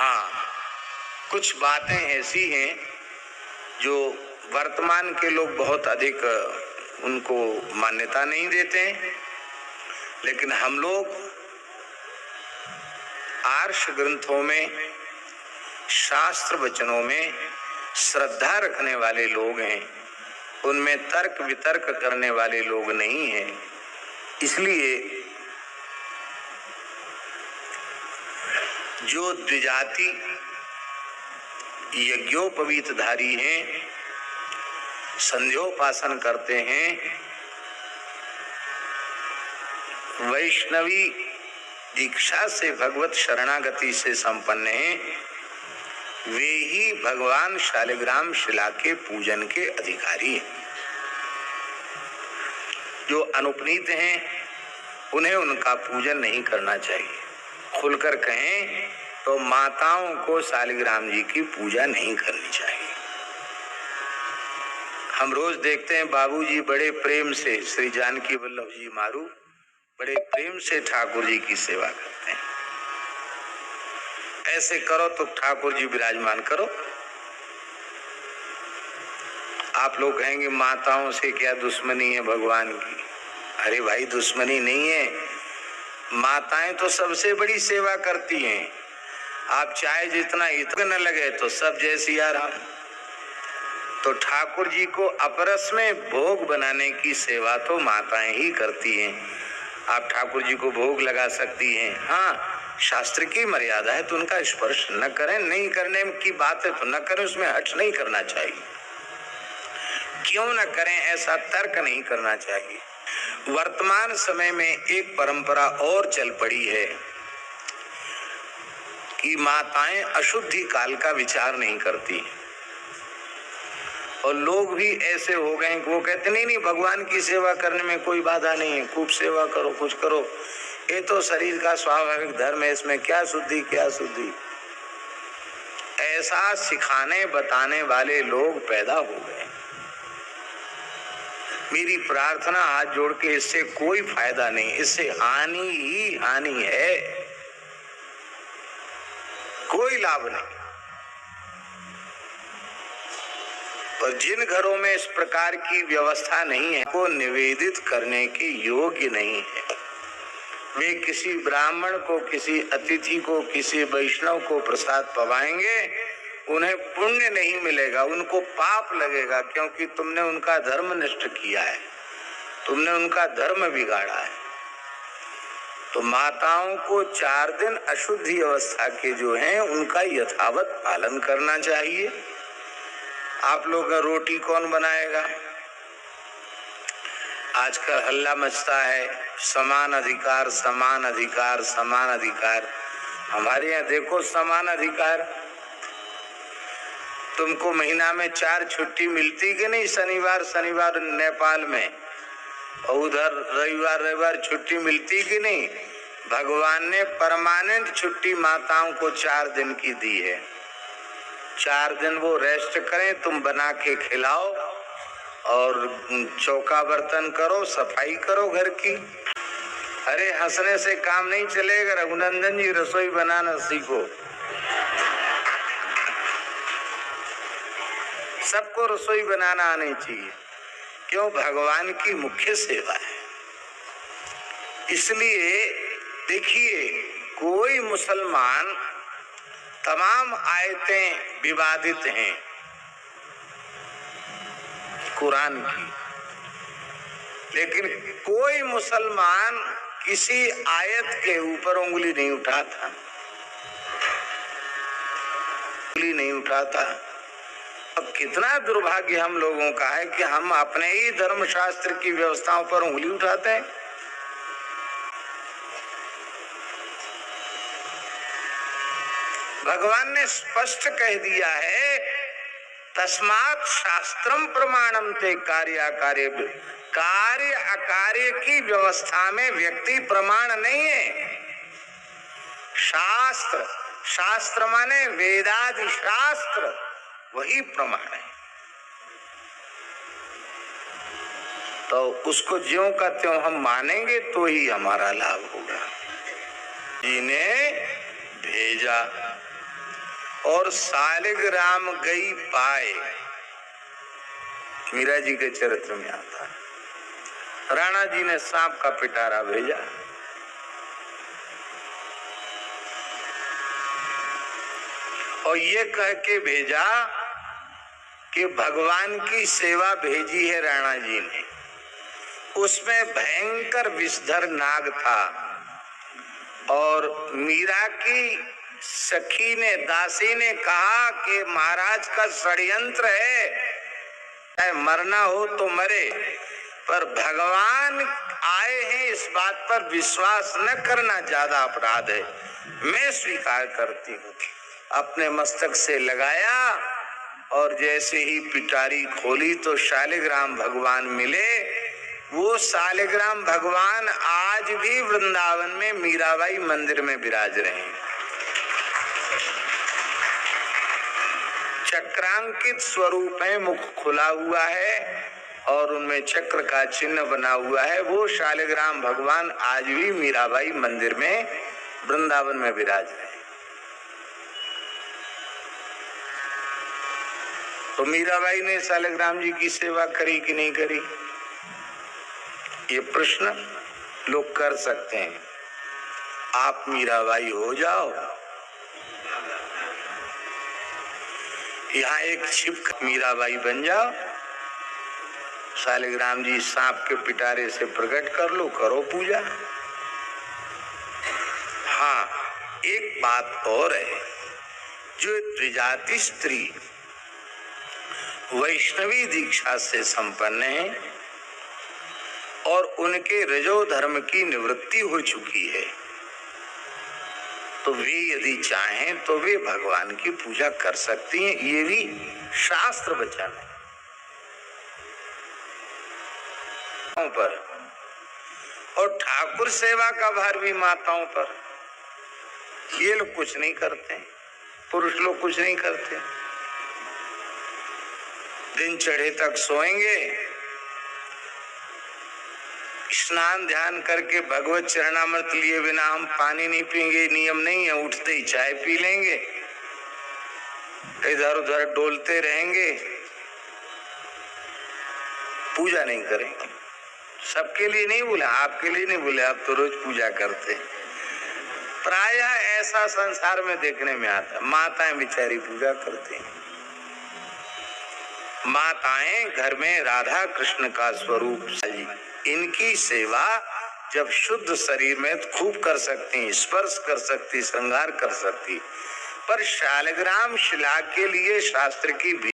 हाँ, कुछ बातें ऐसी हैं जो वर्तमान के लोग बहुत अधिक उनको मान्यता नहीं देते हैं, लेकिन हम लोग आर्ष ग्रंथों में, शास्त्र वचनों में श्रद्धा रखने वाले लोग हैं, उनमें तर्क वितर्क करने वाले लोग नहीं हैं। इसलिए जो द्विजाति यज्ञोपवीतधारी हैं, संध्योपासन करते हैं, वैष्णवी दीक्षा से भगवत शरणागति से संपन्न हैं, वे ही भगवान शालिग्राम शिला के पूजन के अधिकारी हैं। जो अनुपनीत हैं उन्हें उनका पूजन नहीं करना चाहिए। खुलकर कहें तो माताओं को शालिग्राम जी की पूजा नहीं करनी चाहिए। हम रोज देखते हैं बाबूजी बड़े प्रेम से, श्री जानकी वल्लभ जी मारू बड़े प्रेम से ठाकुर जी की सेवा करते हैं। ऐसे करो तो ठाकुर जी विराजमान करो। आप लोग कहेंगे माताओं से क्या दुश्मनी है भगवान की? अरे भाई, दुश्मनी नहीं है। माताएं तो सबसे बड़ी सेवा करती हैं। आप चाहे जितना हित न लगे तो सब जय सिया राम। तो ठाकुर जी को अपरस में भोग बनाने की सेवा तो माताएं ही करती हैं। आप ठाकुर जी को भोग लगा सकती हैं। हाँ, शास्त्र की मर्यादा है तो उनका स्पर्श न करें। नहीं करने की बात है तो न करें, उसमें हट नहीं करना चाहिए। क्यों न करें ऐसा तर्क नहीं करना चाहिए। वर्तमान समय में एक परंपरा और चल पड़ी है कि माताएं अशुद्धि काल का विचार नहीं करती, और लोग भी ऐसे हो गए कि वो कहते नहीं भगवान की सेवा करने में कोई बाधा नहीं है, खूब सेवा करो, कुछ करो, ये तो शरीर का स्वाभाविक धर्म है, इसमें क्या शुद्धि क्या शुद्धि। ऐसा सिखाने बताने वाले लोग पैदा हो गए। मेरी प्रार्थना हाथ जोड़ के, इससे कोई फायदा नहीं, इससे हानि ही हानि है, कोई लाभ नहीं। और जिन घरों में इस प्रकार की व्यवस्था नहीं है, वो निवेदित करने के योग्य नहीं है। वे किसी ब्राह्मण को, किसी अतिथि को, किसी वैष्णव को प्रसाद पवाएंगे, उन्हें पुण्य नहीं मिलेगा, उनको पाप लगेगा, क्योंकि तुमने उनका धर्म नष्ट किया है, तुमने उनका धर्म बिगाड़ा है। तो माताओं को 4 दिन अशुद्धि अवस्था के जो हैं उनका यथावत पालन करना चाहिए। आप लोग का रोटी कौन बनाएगा? आजकल हल्ला मचता है, समान अधिकार समान अधिकार समान अधिकार। हमारे यहाँ देखो समान अधिकार, तुमको महीना में 4 छुट्टी मिलती कि नहीं? शनिवार शनिवार नेपाल में, और उधर रविवार रविवार छुट्टी मिलती कि नहीं? भगवान ने परमानेंट छुट्टी माताओं को 4 दिन की दी है। 4 दिन वो रेस्ट करें, तुम बना के खिलाओ और चौका बर्तन करो, सफाई करो घर की। अरे हंसने से काम नहीं चलेगा। रघुनंदन जी, रसोई बनाना सीखो। सबको रसोई बनाना आनी चाहिए। क्यों? भगवान की मुख्य सेवा है। इसलिए देखिए, कोई मुसलमान, तमाम आयतें विवादित हैं कुरान की, लेकिन कोई मुसलमान किसी आयत के ऊपर उंगली नहीं उठाता, उंगली नहीं उठाता। अब कितना दुर्भाग्य हम लोगों का है कि हम अपने ही धर्मशास्त्र की व्यवस्थाओं पर उंगली उठाते हैं। भगवान ने स्पष्ट कह दिया है, तस्मात् शास्त्रम प्रमाणम ते कार्य अकार्य। कार्य अकार्य की व्यवस्था में व्यक्ति प्रमाण नहीं है। शास्त्र, शास्त्र माने वेदादि शास्त्र, वही प्रमाण है। तो उसको ज्यों का त्यों हम मानेंगे तो ही हमारा लाभ होगा। जी ने भेजा, और शालिग्राम गई पाए, मीरा जी के चरित्र में आता है। राणा जी ने सांप का पिटारा भेजा, और ये कह के भेजा कि भगवान की सेवा भेजी है राणा जी ने। उसमें भयंकर विषधर नाग था, और मीरा की सखी ने, दासी ने कहा कि महाराज का षड्यंत्र है, चाहे मरना हो तो मरे, पर भगवान आए हैं इस बात पर विश्वास न करना ज्यादा अपराध है। मैं स्वीकार करती हूँ। अपने मस्तक से लगाया, और जैसे ही पिटारी खोली तो शालिग्राम भगवान मिले। वो शालिग्राम भगवान आज भी वृंदावन में मीराबाई मंदिर में विराज रहे हैं। चक्रांकित स्वरूप है, मुख खुला हुआ है और उनमें चक्र का चिन्ह बना हुआ है। वो शालिग्राम भगवान आज भी मीराबाई मंदिर में वृंदावन में विराज रहे हैं। तो मीराबाई ने शालिग्राम जी की सेवा करी कि नहीं करी, ये प्रश्न लोग कर सकते हैं। आप मीराबाई हो जाओ, यहाँ एक छिप मीराबाई बन जाओ, शालिग्राम जी सांप के पिटारे से प्रकट कर लो, करो पूजा। हाँ, एक बात और है, जो द्विजाति स्त्री वैष्णवी दीक्षा से संपन्न है और उनके रजो धर्म की निवृत्ति हो चुकी है, तो वे यदि चाहें तो वे भगवान की पूजा कर सकती हैं। ये भी शास्त्र वचन है पर। और ठाकुर सेवा का भार भी माताओं पर। ये लोग कुछ नहीं करते, पुरुष लोग कुछ नहीं करते। दिन चढ़े तक सोएंगे, स्नान ध्यान करके भगवत चरणामृत लिए बिना हम पानी नहीं पिएंगे, नियम नहीं है। उठते ही चाय पी लेंगे, इधर उधर डोलते रहेंगे, पूजा नहीं करेंगे। सबके लिए नहीं बोले, आपके लिए नहीं बोले, आप तो रोज पूजा करते। प्रायः ऐसा संसार में देखने में आता। माताएं बेचारी पूजा करती हैं। माताएं घर में राधा कृष्ण का स्वरूप, इनकी सेवा जब शुद्ध शरीर में खूब कर सकती, स्पर्श कर सकती, श्रृंगार कर सकती। पर शालिग्राम शिला के लिए शास्त्र की